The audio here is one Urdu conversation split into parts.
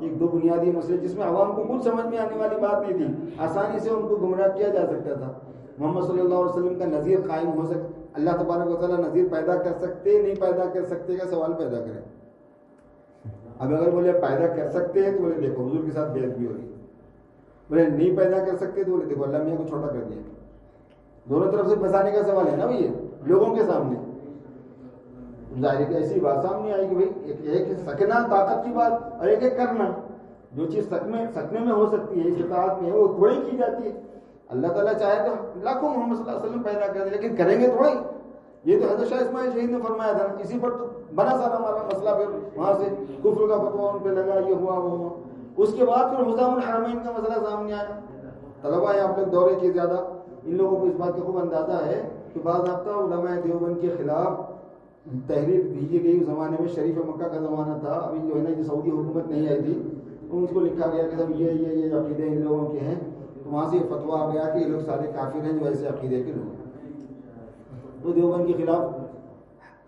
ایک دو بنیادی مسئلے جس میں عوام کو کچھ سمجھ میں آنے والی بات نہیں تھی، آسانی سے ان کو گمراہ کیا جا سکتا تھا۔ محمد صلی اللہ علیہ وسلم کا نظیر قائم ہو سکتا، اللہ تبارک و تعالیٰ نظیر پیدا کر سکتے نہیں پیدا کر سکتے کا سوال پیدا کریں۔ اب اگر بولے پیدا کر سکتے ہیں تو بولے دیکھو حضور کے ساتھ بیعت بھی ہو رہی، بولے نہیں پیدا کر سکتے تو بولے دیکھو اللہ میاں کو چھوٹا کر دیا۔ دونوں طرف سے پھنسانے کا سوال ہے نا بھائی، لوگوں کے سامنے ظاہر ہے ایسی بات سامنے آئی کہ بھائی ایک سکنا طاقت کی بات اور ایک کرنا، جو چیز سکنے میں ہو سکتی ہے استطاعت میں وہ تھوڑی کی جاتی ہے۔ اللہ تعالیٰ چاہے تو لاکھوں محمد صلی اللہ علیہ وسلم پیدا کر دے لیکن کریں گے تھوڑا ہی۔ یہ تو حضرت شاہ اسماعیل شہید نے فرمایا تھا، اسی پر تو بنا سارا ہمارا مسئلہ، پھر وہاں سے کفر کا فتویٰ ان پہ لگا، یہ ہوا وہ ہوا۔ اس کے بعد پھر حزام الحرمین کا مسئلہ سامنے آیا۔ طلبا ہے آپ لوگ دورے کے زیادہ، ان لوگوں کو اس بات کا خوب اندازہ ہے کہ بعض ہفتہ علماء دیوبند کے خلاف تحریر بھیجی گئی۔ اس زمانے میں شریف مکہ کا زمانہ تھا، ابھی جو ہے نا یہ سعودی حکومت نہیں آئی تھی، ان کو لکھا گیا کہ سب یہ عقیدے ان لوگوں کے ہیں، تو وہاں سے یہ فتویٰ آ گیا کہ یہ لوگ سارے کافر ہیں جو ایسے عقیدے کے لوگ ہیں۔ تو دیوبند کے خلاف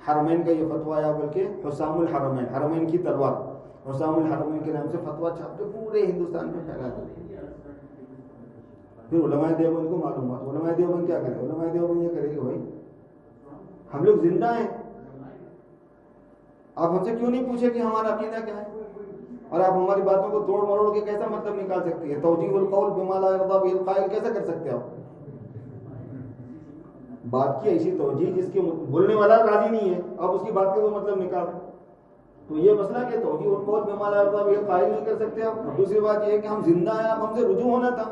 حرمین کا یہ فتویٰ آیا، بلکہ حسام الحرمین، حرمین کی تلوار، حسام الحرمین کے نام سے فتویٰ چھاپ کے پورے ہندوستان میں پھیلا دیا۔ پھر علماء دیوبند کو معلوم ہوا، علماء دیوبند کیا کرے؟ علماء دیوبند یہ کرے کہ بھائی ہم لوگ زندہ ہیں، آپ ہم سے کیوں نہیں پوچھے کہ ہمارا عقیدہ کیا ہے، اور آپ ہماری باتوں کو توڑ مروڑ کے کیسا مطلب نکال سکتے ہیں؟ توجیہ القول بما لا یرضی به القائل کیسا کر سکتے ہیں آپ؟ بات کی ایسی توجیہ جس کے بولنے والا راضی نہیں ہے، اب اس کی بات کا وہ مطلب نکال۔ تو یہ مسئلہ کہ توجیہ القول بما لا یرضی به القائل نہیں کر سکتے آپ۔ دوسری بات یہ ہے کہ ہم زندہ ہیں، اب ہم سے رجوع ہونا تھا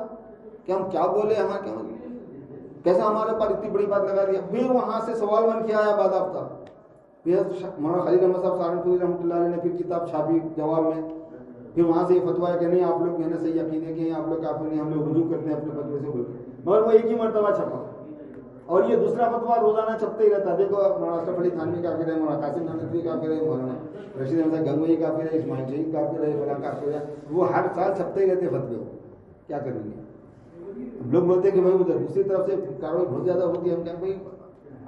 کہ ہم کیا بولے، ہمارا کیا کیسا ہمارے پر اتنی بڑی بات لگا دیا۔ پھر وہاں سے سوال بن کے آیا بعد ہفتہ، پھر مولانا خلیل احمد صاحب سہارنپوری رحمۃ اللہ علیہ نے پھر کتاب چھاپی جواب میں، پھر وہاں سے یہ فتویٰ ہے کہ نہیں آپ لوگ جو ہے نا صحیح عقیدے کے ہیں، آپ لوگ کافر نہیں، ہم لوگ رجوع کرتے ہیں اپنے فتوے سے بول کے، مگر وہ ایک ہی مرتبہ چھپا، اور یہ دوسرا فتویٰ روزانہ چھپتے ہی رہتا۔ دیکھو مولانا اشرف علی تھانوی کافر ہے، مولانا قاسم نانوتوی کافر ہے، مولانا رشید احمد گنگوئی کافر ہے، اسماعیل شہید کافر ہے، فلاں کافر ہے، وہ ہر سال چھپتے ہی رہتے فتوے، کیا کریں گے؟ لوگ بولتے ہیں کہ بھائی ادھر دوسری طرف سے کاروائی بہت زیادہ ہوتی ہے، ہم کہیں بھائی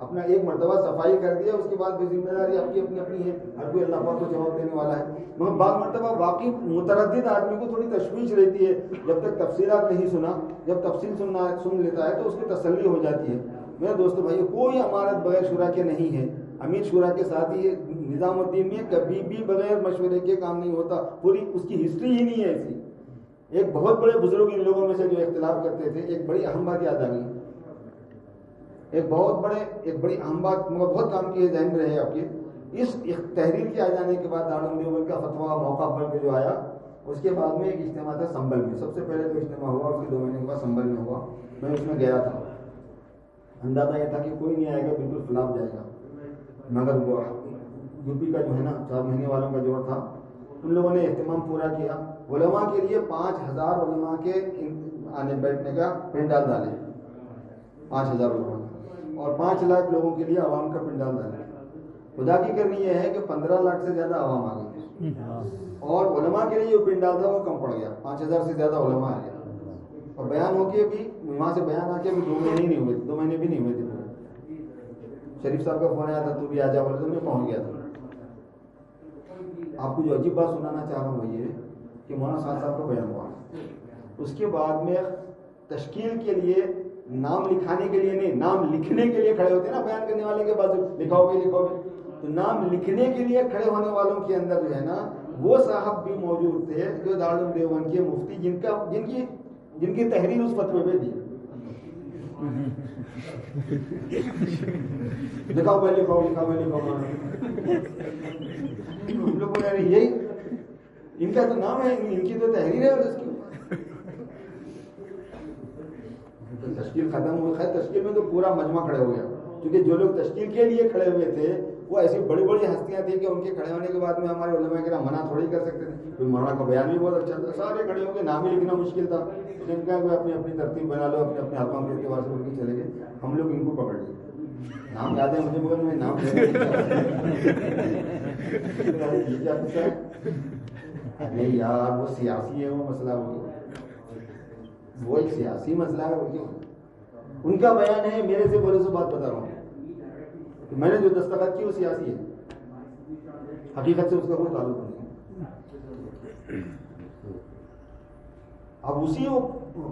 اپنا ایک مرتبہ صفائی کر دیا، اس کے بعد بھی ذمہ داری آپ کی اپنی اپنی ہے، ہر کوئی اللہ پاک کو جواب دینے والا ہے۔ مگر بعض مرتبہ واقعی متردد آدمی کو تھوڑی تشویش رہتی ہے، جب تک تفصیلات نہیں سنا، جب تفصیل سن لیتا ہے تو اس کی تسلی ہو جاتی ہے۔ میرے دوستو بھائیو، کوئی امارت بغیر شورا کے نہیں ہے، امیر شورا کے ساتھ ہی نظام الدین میں کبھی بھی بغیر مشورے کے کام نہیں ہوتا، پوری اس کی ہسٹری ہی نہیں ہے ایسی۔ ایک بہت بڑے بزرگ ان لوگوں میں سے جو اختلاف کرتے تھے، ایک بڑی اہم بات یاد آ گئی، ایک بڑی اہم بات مگر بہت کام کی ہے، ذہن میں رہے آپ کے۔ اس تحریر کے آ جانے کے بعد دارالعلوم دیوبند کا فتویٰ موقع پر کے جو آیا، اس کے بعد میں ایک اجتماع تھا سنبل میں، سب سے پہلے جو اجتماع ہوا اس کے 2 مہینے کے بعد سنبل میں ہوا، میں اس میں گیا تھا۔ اندازہ یہ تھا کہ کوئی نہیں آئے گا، بالکل خلاف جائے گا، مگر وہ یو پی کا جو ہے نا 4 مہینے والوں کا جوڑ تھا، ان لوگوں نے اہتمام پورا کیا، علماء کے لیے 5000 علماء کے آنے بیٹھنے کا پنڈال ڈالے، 5000 علماء، اور 5 لاکھ لوگوں کے لیے عوام کا پنڈال ڈالے۔ خدا کی کرنی یہ ہے کہ 15 لاکھ سے زیادہ عوام آ گئی، اور علماء کے لیے جو پنڈال تھا وہ کم پڑ گیا، 5000 سے زیادہ علماء آ گیا، اور بیان ہو کے بھی وہاں سے بیان آ کے بھی 2 مہینے نہیں ہوئے، 2 مہینے بھی نہیں ہوئے تھے۔ شریف صاحب کا فون آیا تھا، تو بھی آ جا بولے، تو میں پہنچ گیا تھا۔ آپ کو جو عجیب بات سنانا چاہ رہا ہوں وہ یہ کہ مولانا صاحب کا بیان ہوا، اس کے بعد میں تشکیل کے لیے نام لکھانے کے لیے نہیں، نام لکھنے کے لیے کھڑے ہوتے ہیں نا بیان کرنے والے کے بعد، لکھاؤ گے، تو نام لکھنے کے لیے کھڑے ہونے والوں کے اندر جو ہے نا وہ صاحب بھی موجود تھے جو دارالعلوم دیوبند کے مفتی، جن کی تحریر اس فتوے پہ دی۔ لکھاؤ میں لکھاؤ، ہم لوگ بولے یہی ان کا تو نام ہے، ان کی تو تحریر ہے، اور اس کی تشکیل ختم ہوئی۔ خیر تشکیل میں تو پورا مجمع کھڑے ہو گیا، کیونکہ جو لوگ تشکیل کے لیے کھڑے ہوئے تھے وہ ایسی بڑی بڑی ہستیاں تھیں کہ ان کے کھڑے ہونے کے بعد میں ہمارے علماء کرام منع تھوڑی کر سکتے تھے۔ پھر مولانا کا بیان بھی بہت اچھا تھا، سارے کھڑے ہو کے نام ہی لکھنا مشکل تھا، ان کا اپنی اپنی ترتیب بنا لو، اپنے اپنے حلقوں کے اعتبار سے اڑ کے چلے گئے۔ ہم لوگ ان کو پکڑ لیے، نام یاد ہے مجھے مگر میں نام نہیں یار، وہ سیاسی ہے، وہ مسئلہ وہ ایک سیاسی مسئلہ ہے، ان کا بیان ہے، میرے سے بولے سے بات بتا رہا ہوں کہ میں نے جو دستخط کی وہ سیاسی ہے، حقیقت سے اس کا کوئی تعلق نہیں ہے۔ اب اسی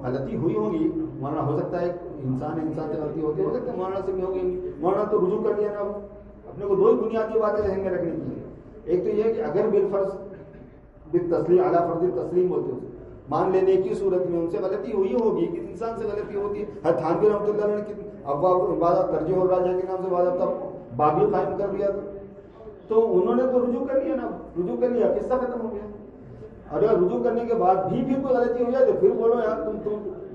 غلطی ہوئی ہوگی، مولانا ہو سکتا ہے انسان سے غلطی ہوتی ہو سکتا ہے مولانا سے بھی ہوگی، مولانا تو رجوع کر لیا نا. اپنے کو 2 ہی بنیادی باتیں ذہن میں رکھنی چاہیے. ایک تو یہ کہ اگر بالفرض بالتسلیم اعلیٰ فرض تسلیم بولتے ہیں مان لینے کی صورت میں ان سے غلطی ہوئی ہوگی، کہ انسان سے غلطی ہوتی ہے. تھانوی رحمۃ اللہ علیہ نے ابواب عبادت ترجیح اور راجہ کے نام سے باضابطہ بابی قائم کر دیا تھا، تو انہوں نے تو رجوع کر لیا نا، رجوع کر لیا، قصہ ختم ہو گیا. اور اگر رجوع کرنے کے بعد بھی پھر کوئی غلطی ہو جائے تو پھر بولو یار تم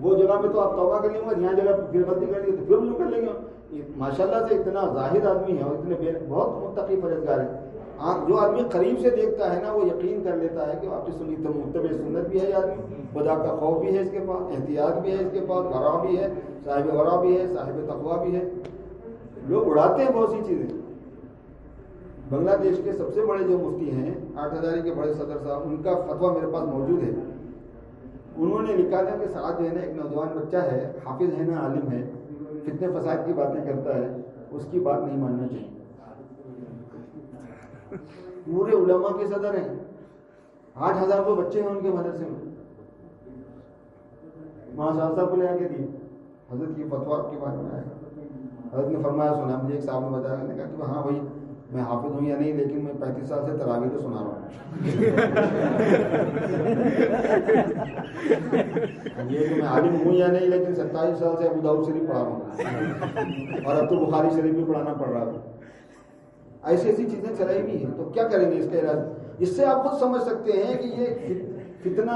وہ جگہ میں تو آپ توبہ کر لیں گے، یہاں جگہ پھر غلطی کر لی تو پھر رجوع کر لیں گے. ماشاءاللہ سے اتنا زاہد آدمی ہے اور اتنے بہت متقی پرہیزگار ہے. جو آدمی قریب سے دیکھتا ہے نا وہ یقین کر لیتا ہے کہ آپ کی سنت متبع سنت بھی ہے، آدمی خدا کا خوف بھی ہے اس کے پاس، احتیاط بھی ہے اس کے پاس، ورع بھی ہے، صاحب ورع بھی ہے، صاحب تقویٰ بھی ہے. لوگ اڑاتے ہیں بہت سی چیزیں. بنگلہ دیش کے سب سے بڑے جو مفتی ہیں 8000 کے بڑے صدر صاحب، ان کا فتویٰ میرے پاس موجود ہے. انہوں نے لکھا تھا کہ ساتھ جو ہے نا ایک نوجوان بچہ ہے، حافظ ہے نا، عالم ہے، فتنے فساد کی باتیں کرتا ہے، اس کی بات نہیں ماننا چاہیے. پورے علماء کے صدر ہیں، 8000 کو بچے ہیں ان کے مدرسے میں. وہاں صاحب کو لے آ کے دیے حضرت کی فتویٰ آپ کے بارے میں آئے. حضرت نے فرمایا سنا، مجھے ایک صاحب نے بتایا، نے کہا کہ ہاں بھائی میں حافظ ہوں یا نہیں لیکن میں 35 سال سے تراویح تو سنا رہا ہوں. یہ کہ میں عالم ہوں یا نہیں لیکن 27 سال سے ابو داؤد شریف پڑھا رہا ہوں اور اب تو بخاری شریف بھی پڑھانا پڑ رہا ہے. ایسی چیزیں چلائی بھی ہیں. تو کیا کریں گے اس کا علاج؟ اس سے آپ خود سمجھ سکتے ہیں کہ یہ فتنہ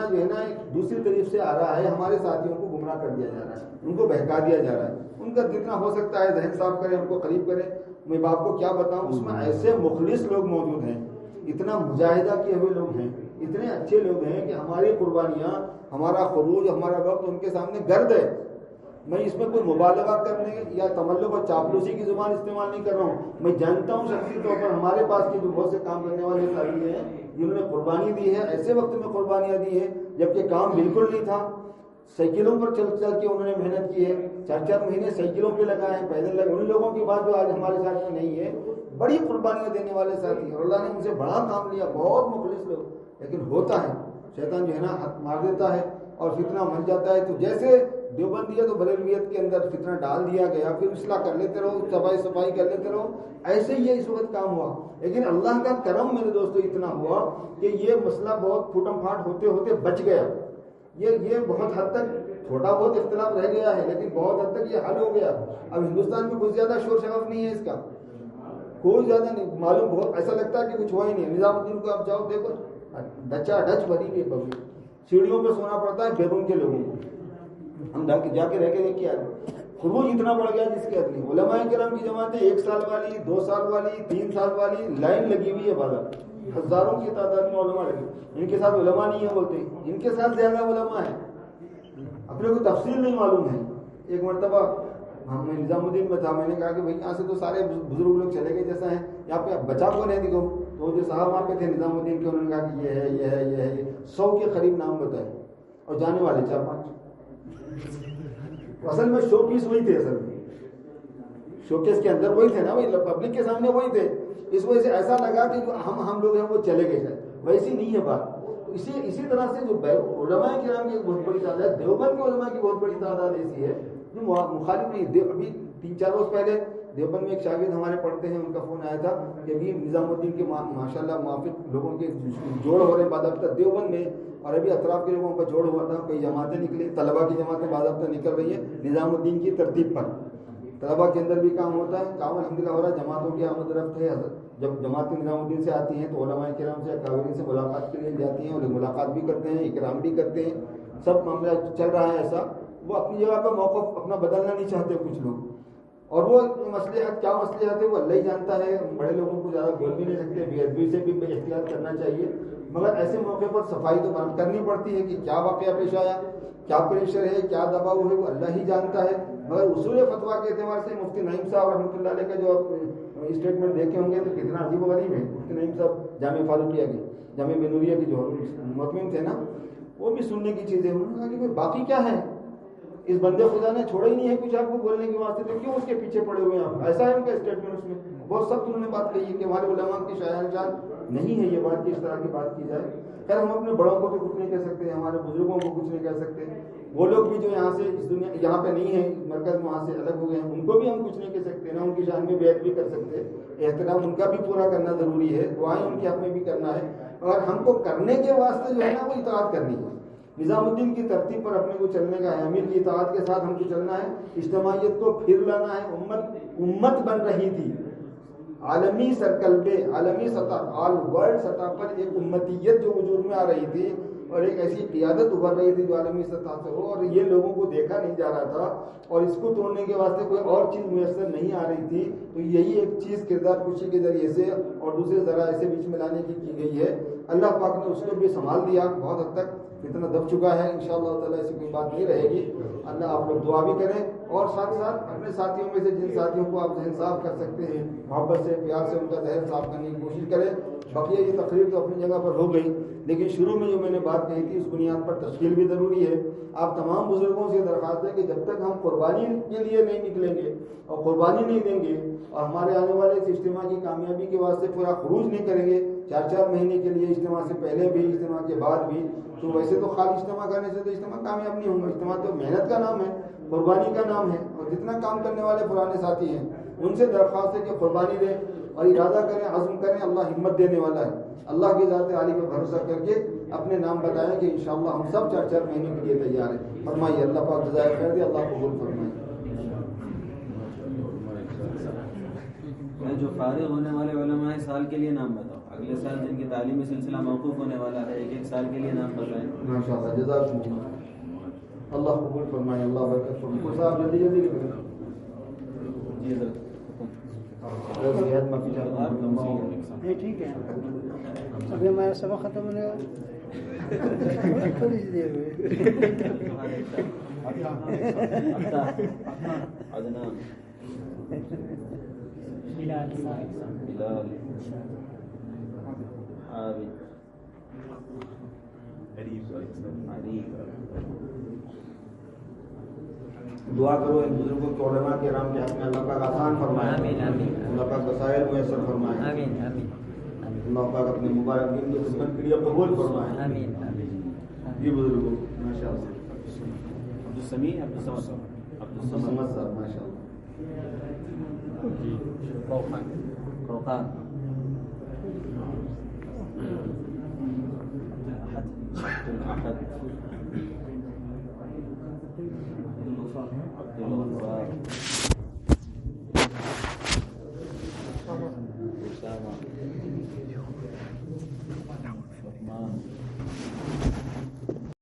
جو ہے نا دوسری طریق سے آ رہا ہے. ہمارے ساتھیوں کو گمراہ کر دیا جا رہا ہے، ان کو بہکا دیا جا رہا ہے. ان کا جتنا ہو سکتا ہے ذہن صاف کریں، ان کو قریب کریں. میں باپ کو کیا بتاؤں، اس میں ایسے مخلص لوگ موجود ہیں، اتنا مجاہدہ کیے ہوئے لوگ ہیں، اتنے اچھے لوگ ہیں کہ ہماری قربانیاں، ہمارا خروج، ہمارا وقت ان کے سامنے گرد ہے. میں اس میں کوئی مبالغہ کرنے یا تملق اور چاپلوسی کی زبان استعمال نہیں کر رہا ہوں. میں جانتا ہوں شخصی طور پر ہمارے پاس کے جو بہت سے کام کرنے والے ساتھی ہیں جنہوں نے قربانی دی ہے، ایسے وقت میں قربانیاں دی ہیں جبکہ کام بالکل نہیں تھا. سائیکلوں پر چل کے انہوں نے محنت کی ہے، 4 مہینے سائیکلوں پہ لگائے ہیں، پیدل لگے. ان لوگوں کی بات جو آج ہمارے ساتھ میں نہیں ہے، بڑی قربانیاں دینے والے ساتھی، اور اللہ نے ان سے بڑا کام لیا، بہت مخلص لوگ. لیکن ہوتا ہے شیطان جو ہے نا ہاتھ مار دیتا ہے اور فتنہ مچ جاتا ہے. تو جیسے دیوبندی ہے تو بریلویت کے اندر فتنہ ڈال دیا گیا، پھر اصلاح کر لیتے رہو، صفائی کر لیتے رہو. ایسے ہی یہ اس وقت کام ہوا. لیکن اللہ کا کرم میرے دوستو اتنا ہوا کہ یہ مسئلہ بہت پھوٹم پھاٹ ہوتے ہوتے بچ گیا. یہ بہت حد تک تھوڑا بہت اختلاف رہ گیا ہے لیکن بہت حد تک یہ حل ہو گیا. اب ہندوستان میں کچھ زیادہ شور شغف نہیں ہے اس کا، کوئی زیادہ نہیں معلوم. بہت ایسا لگتا ہے کہ کچھ ہوا ہی نہیں. نظام الدین کو آپ جاؤ دیکھو، ڈچا ڈچ بھری ہوئی پبلک، سیڑھیوں پہ سونا پڑتا ہے بیرون کے لوگوں کو. ہم جا کے رہ کے دیکھ کے آئے. خروج اتنا بڑھ گیا جس کے حد نہیں. علماء کرام کی جماعتیں 1 سال والی، 2 سال والی، 3 سال والی لائن لگی ہوئی ہے بازار. ہزاروں کی تعداد میں علماء لگے. ان کے ساتھ علماء نہیں ہے بولتے، ان کے ساتھ زیادہ علماء ہیں. اپنے کو تفصیل نہیں معلوم ہے. ایک مرتبہ ہم نظام الدین میں تھا، میں نے کہا کہ بھائی یہاں سے تو سارے بزرگ لوگ چلے گئے جیسا ہے، یہاں پہ بچا کون ہے دیکھو. تو جو صاحب وہاں پہ تھے نظام الدین کے، انہوں نے کہا کہ یہ ہے یہ ہے یہ ہے، 100 کے قریب نام بتائے اور جانے والے 4-5. اصل میں شو پیس وہی تھے، اصل میں شوکیس کے اندر وہی تھے نا، وہی پبلک کے سامنے وہی تھے. اس وجہ سے ایسا لگا کہ جو ہم لوگ ہیں وہ چلے گئے. ویسی نہیں ہے بات. اسی طرح سے جو علماء کرام کی ایک بہت بڑی تعداد، دیوبند کے علماء کی بہت بڑی تعداد ایسی ہے جو مخالف نہیں. ابھی 3-4 روز پہلے دیوبند میں ایک شاگرد ہمارے پڑھتے ہیں، ان کا فون آیا تھا کہ ابھی نظام الدین کے ماشاءاللہ موافق لوگوں کے جوڑ ہو رہے ہیں باضابطہ دیوبند میں، اور ابھی اطراف کے لوگوں کا جوڑ ہوا تھا. کئی جماعتیں نکلی، طلبا کی جماعتیں باضابطہ نکل رہی ہیں نظام الدین کی ترتیب پر. طلبا کے اندر بھی کام ہوتا ہے، کام الحمدللہ ہو رہا ہے. جماعتوں کی آمد رفت ہے. جب جماعت نظام الدین سے آتی ہیں تو علماء کرام سے، اکابرین سے ملاقات کے لیے جاتی ہیں، اور ملاقات بھی کرتے ہیں، اکرام بھی کرتے ہیں. سب معاملہ چل رہا ہے ایسا. وہ اپنی جگہ پہ موقف اپنا بدلنا نہیں چاہتے کچھ لوگ، اور وہ مصلحت کیا مصلحت ہے وہ اللہ ہی جانتا ہے. بڑے لوگوں کو زیادہ بول بھی نہیں سکتے، بے ادبی سے بھی احتیاط کرنا چاہیے. مگر ایسے موقع پر صفائی تو کرنی پڑتی ہے کہ کیا واقعہ پیش آیا، کیا پریشر ہے، کیا دباؤ ہے، وہ اللہ ہی جانتا ہے. مگر اصول فتویٰ کے اعتبار سے مفتی نعیم صاحب رحمۃ اللہ علیہ کا جو اسٹیٹمنٹ دیکھے ہوں گے تو کتنا عجیب و غریب ہے. مفتی نعیم صاحب جامع فاروقیہ کے، جامع بنوریہ کے جو مطمئن تھے نا، وہ بھی سننے کی چیزیں. انہوں نے کہا کہ باقی کیا ہے، اس بندے خدا نے چھوڑا ہی نہیں ہے کچھ آپ کو بولنے کے واسطے، تو کیوں اس کے پیچھے پڑے ہوئے ہیں آپ. ایسا ہے ان کا اسٹیٹمنٹ. اس میں بہت سخت انہوں نے بات کہی ہے کہ ہمارے علماء کی شایان جان نہیں ہے یہ بات کہ اس طرح کی بات کی جائے. خیر ہم اپنے بڑوں کو بھی کچھ نہیں کہہ سکتے, ہمارے بزرگوں کو کچھ نہیں کہہ سکتے, وہ لوگ بھی جو یہاں سے اس دنیا یہاں پہ نہیں ہیں, مرکز میں وہاں سے الگ ہو گئے ہیں, ان کو بھی ہم کچھ نہیں کہہ سکتے, نہ ان کی شان میں بیعت بھی کر سکتے. احترام ان کا بھی پورا کرنا ضروری ہے, دعائیں ان کے حق میں بھی کرنا ہے, اور ہم کو کرنے کے واسطے جو ہے نا وہ اطاعت کرنی ہے. نظام الدین کی ترتیب پر اپنے کو چلنے کا ہے, امیر کی اطاعت کے ساتھ ہم کو چلنا ہے, اجتماعیت کو پھر لانا ہے. امت بن رہی تھی عالمی سرکل پہ, عالمی سطح آل ورلڈ سطح پر ایک امتیت جو وجود میں آ رہی تھی, اور ایک ایسی قیادت ابھر رہی تھی جو عالمی سطح سے ہو, اور یہ لوگوں کو دیکھا نہیں جا رہا تھا, اور اس کو توڑنے کے واسطے کوئی اور چیز میسر نہیں آ رہی تھی. تو یہی ایک چیز کردار کشی کے ذریعے سے اور دوسرے ذرائع سے بیچ میں لانے کی گئی ہے. اللہ پاک نے اس کو بھی سنبھال دیا, بہت حد تک اتنا دب چکا ہے, انشاءاللہ تعالیٰ ایسی کوئی بات نہیں رہے گی. اللہ آپ لوگ دعا بھی کریں, اور ساتھ ساتھ اپنے ساتھیوں میں سے جن ساتھیوں کو آپ ذہن صاف کر سکتے ہیں, محبت سے پیار سے ان کا ذہن صاف کرنے کی کوشش کریں. بقیہ یہ تقریر تو اپنی جگہ پر ہو گئی, لیکن شروع میں جو میں نے بات کہی تھی اس بنیاد پر تشکیل بھی ضروری ہے. آپ تمام بزرگوں سے درخواست ہے کہ جب تک ہم قربانی کے لیے نہیں نکلیں گے اور قربانی نہیں دیں گے, اور ہمارے آنے والے اس اجتماع کی کامیابی کے واسطے پورا خروج نہیں کریں گے 4 مہینے کے لیے, اجتماع سے پہلے بھی اجتماع کے بعد بھی, تو ویسے تو خالی اجتماع کرنے سے تو اجتماع کامیاب نہیں ہوں گا. اجتماع تو محنت کا نام ہے, قربانی کا نام ہے, اور جتنا کام کرنے والے پرانے ساتھی ہیں ان سے درخواست ہے کہ قربانی دیں اور ارادہ کریں, عزم کریں. اللہ ہمت دینے والا ہے. اللہ کی ذات عالی پر بھروسہ کر کے اپنے نام بتائیں کہ انشاءاللہ ہم سب 4 مہینے کے لیے تیار ہیں. فرمائیے, اللہ پاک جزائے خیر دے, اللہ قبول فرمائے. جو فارغ ہونے والے علماء ہیں سال کے لیے نام بتاؤ. اگلے سال جن کی تعلیمی سلسلہ موقوف ہونے والا ہے, 1 سال کے لیے نام بتائیں. ماشاءاللہ, جزاکم اللہ, اللہ قبول فرمائے, اللہ برکت فرمائے. صاحب جلدی جلدی کریں. جی حضرت. نہیں ٹھیک ہے, ابھی ہمارا سبق ختم ہونے گا, تھوڑی سی دیر میں. دعا کرو ان بزرگوں کے علماء کے کرام کے حق میں, اللہ پاک آسان فرمائے, اللہ پاک وسائل میسر فرمائے, اللہ پاک اپنے مبارک دین کی خدمت کے لیے قبول فرمائے. یہ بزرگوں ماشاءاللہ. عبدالسمیع عبدالصمد صاحب ماشاءاللہ. کوقان عبدالأحد عبدالغفار اسامہ عثمان